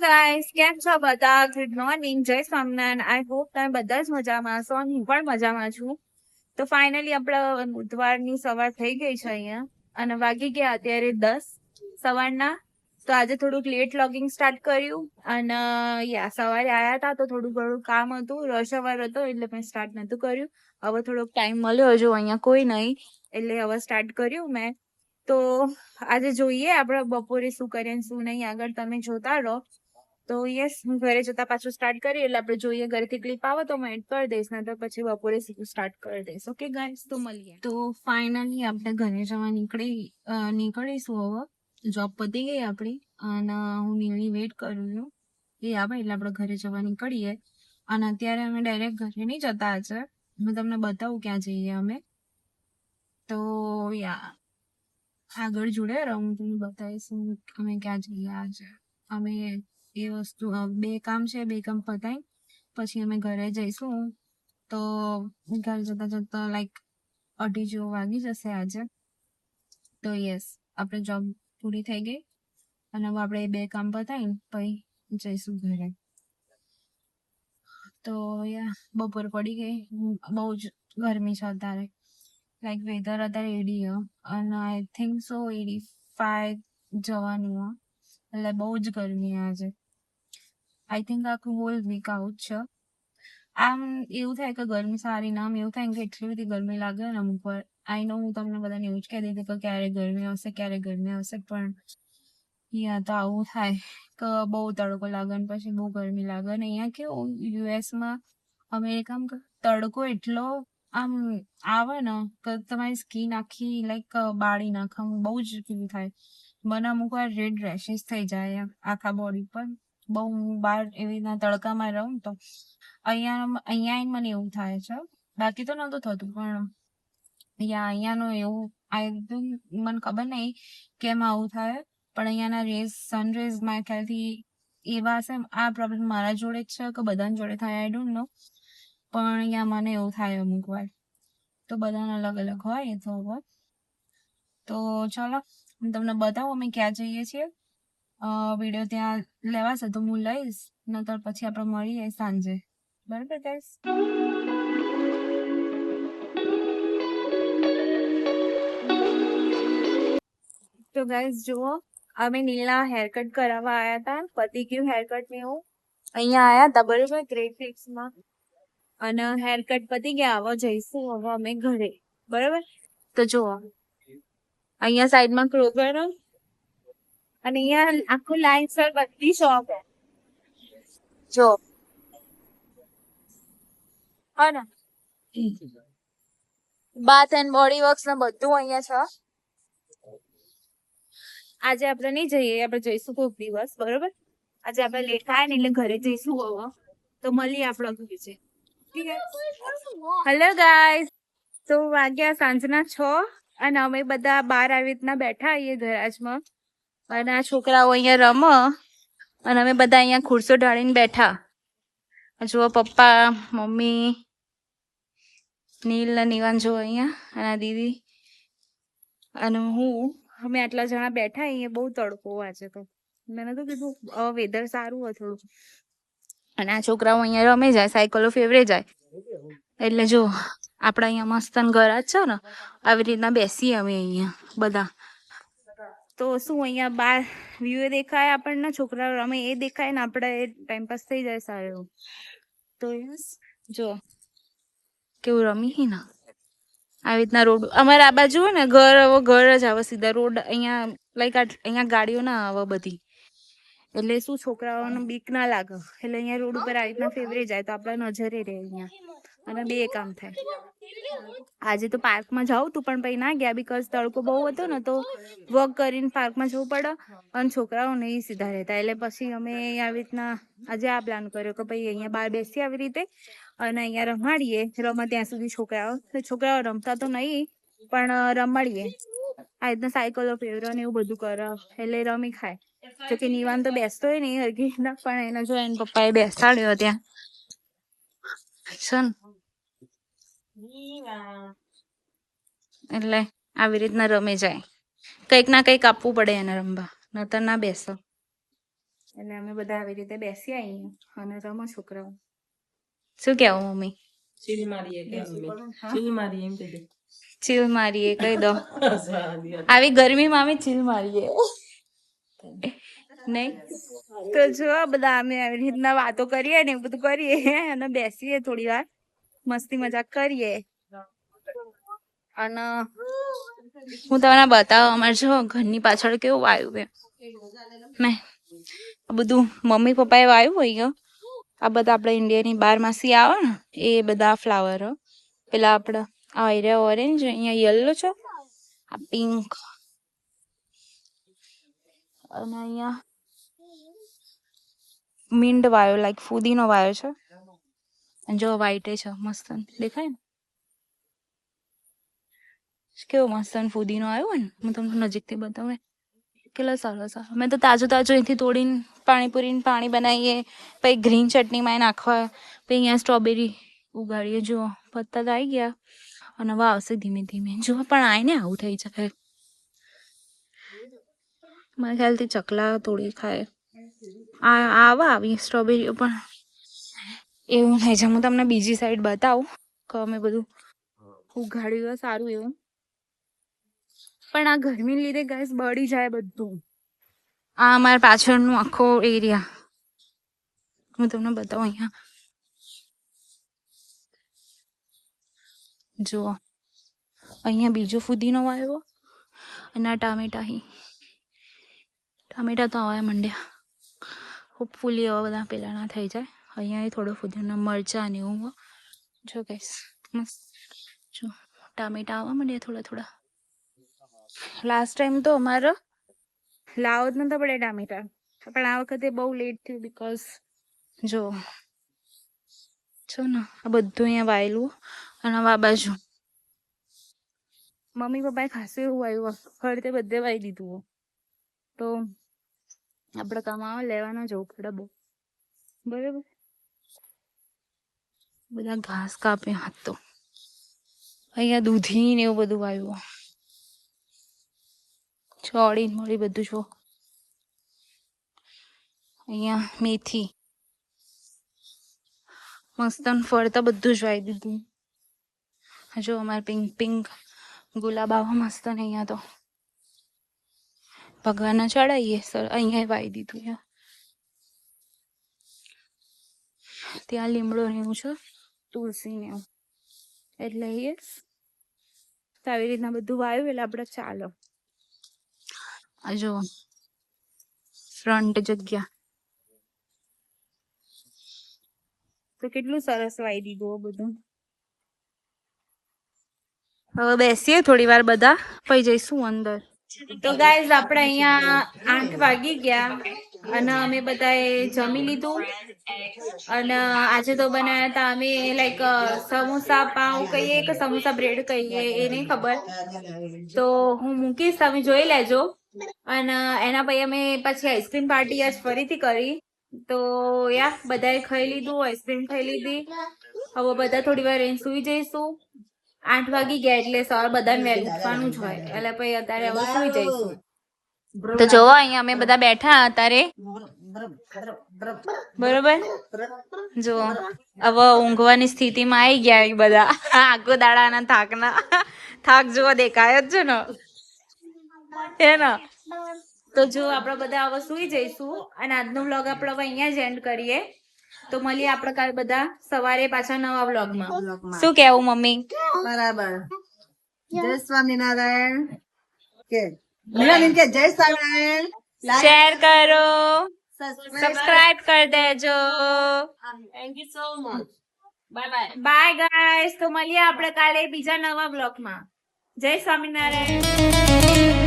Guys, કેમ છો બધા? ગુડ મોર્નિંગ, જય સ્વામિનારાયણ. આઈ હોપ તમે બધા જ મજામાં હશો અને હું પણ મજામાં છું. તો ફાઇનલી આપણે બુધવારની સવાર થઈ ગઈ છે અહીંયા અને વાગી ગયા અત્યારે 10 સવારના. તો આજે થોડુંક લેટ લોગિંગ સ્ટાર્ટ કર્યું અને સવારે આયા હતા તો થોડું ઘણું કામ હતું, રશ અવર હતો એટલે મેં સ્ટાર્ટ નતું કર્યું. હવે થોડોક ટાઈમ મળ્યો, હજુ અહીંયા કોઈ નહીં એટલે હવે સ્ટાર્ટ કર્યું મેં. તો આજે જોઈએ આપણે બપોરે શું કરીએ શું નહીં, આગળ તમે જોતા રહો. તો યસ, હું ઘરે જતા પાછું સ્ટાર્ટ કરી એટલે આપણે જોઈએ. ઘરેથી ક્લિપ આવે તો હું એડ કરી દઈશ, ને તો પછી બપોરે સીધું સ્ટાર્ટ કરી દઈશ. ઓકે ગાઈસ, તો મળીએ. તો ફાઇનલી આપણે ઘરે જવા નીકળીશું હવે. જોબ પતી ગઈ આપણી અને હું નીની વેઇટ કરું છું એ આવે એટલે આપણે ઘરે જવા નીકળીએ. અને અત્યારે અમે ડાયરેક્ટ ઘરે નહીં જતા આજે, હું તમને બતાવું ક્યાં જઈએ અમે. તો આગળ જોડે હું તમને બતાવીશ અમે ક્યાં જઈએ આજે. અમે એ વસ્તુ બે કામ પતાવી પછી અમે ઘરે જઈશું. તો ઘરે જતા જતા લાઈક 2:30 જેવું વાગી જશે આજે. તો યસ, આપણે જોબ પૂરી થઈ ગઈ અને હવે આપણે બે કામ પતાવીને પછી જઈશું ઘરે. તો બપોર પડી ગઈ, બહુ જ ગરમી છે અત્યારે. લાઈક વેધર અત્યારે 80 અને આઈ થિંક સો 85 જવાનું એટલે બહુ જ ગરમી આજે. આઈ થિંક આખું હોલ વીક આઉટ છે. આમ એવું થાય કે ગરમી સારી ના, આમ એવું થાય કે એટલી બધી ગરમી લાગે ને અમુક વાર. આઈ નો હું તમને બધાને એવું જ કહી દીધી કે ક્યારે ગરમી આવશે પણ તો આવું થાય કે બહુ તડકો લાગે ને પછી બહુ ગરમી લાગે. ને અહીંયા કેવું યુએસમાં અમેરિકામાં તડકો એટલો આમ આવે ને કે તમારી સ્કીન આખી લાઈક બાળી નાખે, બહુ જ ફીલ થાય. મને અમુક વાર રેડ રેશિસ થઈ જાય આખા બોડી પર. બહુ હું બહાર એવી રીતના તડકામાં રહું તો અહીંયા મને એવું થાય છે. બાકી તો નહોતું થતું પણ અહીંયાનું એવું મને ખબર નહીં કેમ આવું થાય. પણ અહીંયાના રેઝ, સનરેઝ મારા ખ્યાલથી એવા હશે. આ પ્રોબ્લેમ મારા જોડે જ છે કે બધાની જોડે થાય આઈ ડોન્ટ નો, પણ અહીંયા મને એવું થાય અમુક વાર. તો બધાને અલગ અલગ હોય એ તો હવે. તો ચાલો હું તમને બતાવું અમે ક્યાં જઈએ છીએ. વિડીયો ત્યાં લેવાશે તો હું લઈશ, નતર પછી આપણે મળીએ સાંજે. બરાબર ગાઈસ? તો ગાઈસ જુઓ, અમે નીલા હેરકટ કરાવવા આવ્યા હતા. પતી ગયું હેરકટ ને એવું. અહીંયા આવ્યા હતા બરોબર ગ્રેટ ફિક્સમાં અને હેરકટ પતી ગયા. હવે જઈશું હવે અમે ઘરે. બરોબર? તો જુઓ, અહીંયા સાઈડમાં ક્રોગર અને અહીંયા આખું લાઈન સર બધી શોપ હે. જો હા ને, બાથ એન્ડ બોડી વર્ક્સ ને બધું અહીંયા છે. આજે આપણે નહીં જઈએ, આપણે જઈશું કોઈક દિવસ. બરોબર? આજે આપણે લેટ થાય ને એટલે ઘરે જઈશું હવે. તો મળીએ આપણા ઘરે છે. હેલો ગાઈસ, તો વાગ્યા સાંજના 6 અને અમે બધા બહાર આવી રીતના બેઠા આવીએ ગેરાજમાં અને આ છોકરાઓ અહીંયા રમે અને અમે બધા અહીંયા ખુરશો ઢાળીને બેઠા. જુઓ પપ્પા, મમ્મી, નીલ ને નિવાન જો અહીંયા અને દીદી અને હું. અમે આટલા જણા બેઠા. અહીંયા બહુ તડકો આજે તો. મેં નતું કીધું વેધર સારું હોય થોડું. અને આ છોકરાઓ અહીંયા રમે જાય, સાયકલો ફેવરે જાય. એટલે જો આપડા અહીંયા મસ્ત ગરાજ છે ને, આવી રીતના બેસીએ અમે અહીંયા બધા. તો શું અહીંયા બાર વ્યૂ દેખાય આપણને, છોકરાઓ રમે એ દેખાય ને આપણે ટાઈમ પાસ થઈ જાય સારું. તો જો કેવું રમી ને આવી રીતના રોડ. અમારે આ બાજુ હોય ને ઘર જ આવે સીધા રોડ. અહીંયા લાઈક અહીંયા ગાડીઓ ના આવે બધી, એટલે શું છોકરાઓને બીક ના લાગે. એટલે અહીંયા રોડ ઉપર આવી રીતના ફેવરે જાય તો આપણા નજરે રહે અહીંયા અને બે કામ થાય. આજે તો પાર્કમાં જાઉં તું પણ પછી ના ગયા બીકોઝ તડકો બહુ હતો ને, તો વોક કરીને પાર્કમાં જવું પડે અને છોકરાઓ નહીં સીધા રહેતા. એટલે પછી અમે આવી રીતના આજે આ પ્લાન કર્યો કે ભાઈ અહીંયા બહાર બેસીએ આવી રીતે અને અહીંયા રમાડીએ. રમે ત્યાં સુધી છોકરાઓ રમતા તો નહીં પણ રમાડીએ. આ રીતના સાયકલો ફેવરો ને એવું બધું કરે એટલે રમી ખાય. જો કે નિવાન તો બેસતો હોય નહીં હરગી ના, પણ એના જો એના પપ્પાએ બેસાડ્યો ત્યાં છે ને, એટલે આવી રીતના રમે જાય. કંઈક ના કંઈક આપવું પડે એને રમવા, નતર ના બેસો. એટલે અમે બધા આવી રીતે બેસી અહીંયા અને રમો છોકરાઓ. શું કેવું મમ્મી? ચીલ મારીએ કે ચીલ મારીએ એમ કીધું. ચીલ મારીએ કહી દો. આવી ગરમીમાં અમે ચીલ મારીએ નહીં તો જો બધા અમે આવી રીતના વાતો કરીએ ને એવું બધું કરીએ અને બેસીએ થોડી વાર મસ્તી મજાક કરીએ. અને હું તમને બતાવું અમારે જો ઘરની પાછળ કેવું વાયુ છે ને આ બધું મમ્મી પપ્પાએ વાયુ હોય આ બધા આપણે ઇન્ડિયાની 12 માસી આવે ને એ બધા ફ્લાવર પેલા આપણે આ એરિયા ઓરેન્જ અહીંયા યલો છે આ પિંક અને અહીંયા મિન્ટ વાયો લાઈક ફુદીનો વાયો છે અને જો વ્હાઈટ છે મસ્ત દેખાય ને કેવો મસ્ત ફુદીનો આવ્યો હોય ને હું તમને નજીકથી બતાવું કેટલા સરસ મેં તો તાજું અહીંથી તોડીને પાણીપુરીને પાણી બનાવીએ પછી ગ્રીન ચટણીમાં નાખવા પછી અહીંયા સ્ટ્રોબેરી ઉગાડીએ જુઓ પત્તા તો આવી ગયા અને હવે આવશે ધીમે ધીમે જુઓ પણ આવીને આવું થઈ જાય મારા ખ્યાલથી ચકલા તોડી ખાય આવી સ્ટ્રોબેરીઓ પણ એવું થાય છે હું તમને બીજી સાઈડ બતાવું કે અમે બધું ઉગાડ્યું સારું એવું પણ આ ગરમીને લીધે ગેસ બળી જાય બધું. આ અમારા પાછળનું આખો એરિયા હું તમને બતાવું અહીંયા જુઓ અહીંયા બીજો ફુદીનો વાવ્યો અને આ ટામેટા તો આવા મંડ્યા હોપફુલી આવા બધા પેલા ના થઈ જાય. અહીંયા થોડો ફુદીનો મરચા ને એવું જો ગેસ મસ્ત જો ટામેટા આવવા માંડ્યા થોડા લાસ્ટ ટાઈમ તો અમારો લાવ જ નતા પડે ટામેટા પણ આ વખતે બહુ લેટ થયું બીકોઝ જો ને આ બધું અહીંયા વાયેલું અને આ બાજુ મમ્મી પપ્પાએ ખાસું એવું વાવ્યું ફરતે બધે વાવી દીધું તો આપણે કમાવા લેવાના જવું પડે બહુ બરાબર. બધા ઘાસ કાપ્યા હાથ તો અહીંયા દૂધી ને એવું બધું વાવ્યું ચોળી મળી બધું જો અહીંયા મેથી મસ્ત ફરતા બધું જ વાવી દીધું. જો અમારે પિંક ગુલાબ આવા મસ્ત ને અહીંયા તો ભગવાનને ચડાવીએ સર અહીંયા વાવી દીધું ત્યાં લીમડો ને એવું છે તુલસી ને એવું એટલે આવી રીતના બધું વાવ્યું એટલે આપણે ચાલો. આ જો ફ્રન્ટ જગ્યા તો કેટલું સરસ વાવી દીધું બધું. હવે બેસીએ થોડી વાર બધા પછી જઈશું અંદર. તો ગાઈઝ આપણે અહીંયા 8 વાગી ગયા અને અમે બધાએ જમી લીધું અને આજે તો બનાવ્યા હતા અમે લાઈક સમોસા પાઉં કહીએ કે સમોસા બ્રેડ કહીએ એ નહીં ખબર તો હું મૂકીશ તમે જોઈ લેજો. અને એના પછી અમે પછી આઈસ્ક્રીમ પાર્ટી આજ ફરીથી કરી તો બધાએ ખાઈ લીધું આઈસ્ક્રીમ ખાઈ લીધી. હવે બધા થોડી વાર રહીને સુઈ જઈશું. 8 વાગી ગયા એટલે સવાર બધાને વહેલું ઉઠવાનું જ હોય એટલે પછી અત્યારે હવે સુઈ જઈશું. તો જોવો અહીંયા અમે બધા બેઠા અત્યારે બરોબર જો હવે ઊંઘવાની સ્થિતિમાં આવી ગયા બધા આખો દાડાના થાક જોવા દેખાય જ છે ને હે ને. તો જો આપણે બધા હવે સુઈ જઈશું અને આજનો વ્લોગ આપણે હવે અહીંયા જ એન્ડ કરીએ. તો મળીએ આપણે કાલે બધા સવારે પાછા નવા વ્લોગમાં. શું કેવું મમ્મી? બરાબર. જય સ્વામિનારાયણ કે જય સ્વામિનારાયણ. શેર કરો સબસ્ક્રાઇબ કરી દેજો. Thank you so much. Bye guys. તો મળીએ આપણે કાલે બીજા નવા વ્લોગમાં. જય સ્વામિનારાયણ.